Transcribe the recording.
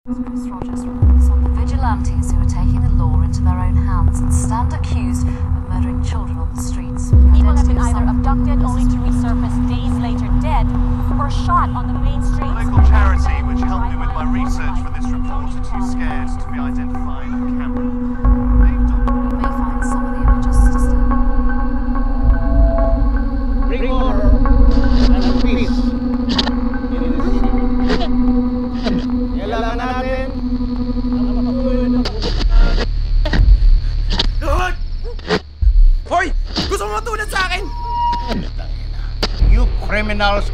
Chris Rogers reports on the vigilantes who are taking the law into their own hands and stand accused of murdering children on the streets. People have been either abducted only to resurface days later dead or shot on the main streets. A local charity which helped me with my research for this report are too scared to be identified on camera. You may find some of the images disturbing. Bring order and peace in this city. Kailangan natin ang mapatuloy na Hoy! Gusto mo matulad sa akin? You criminals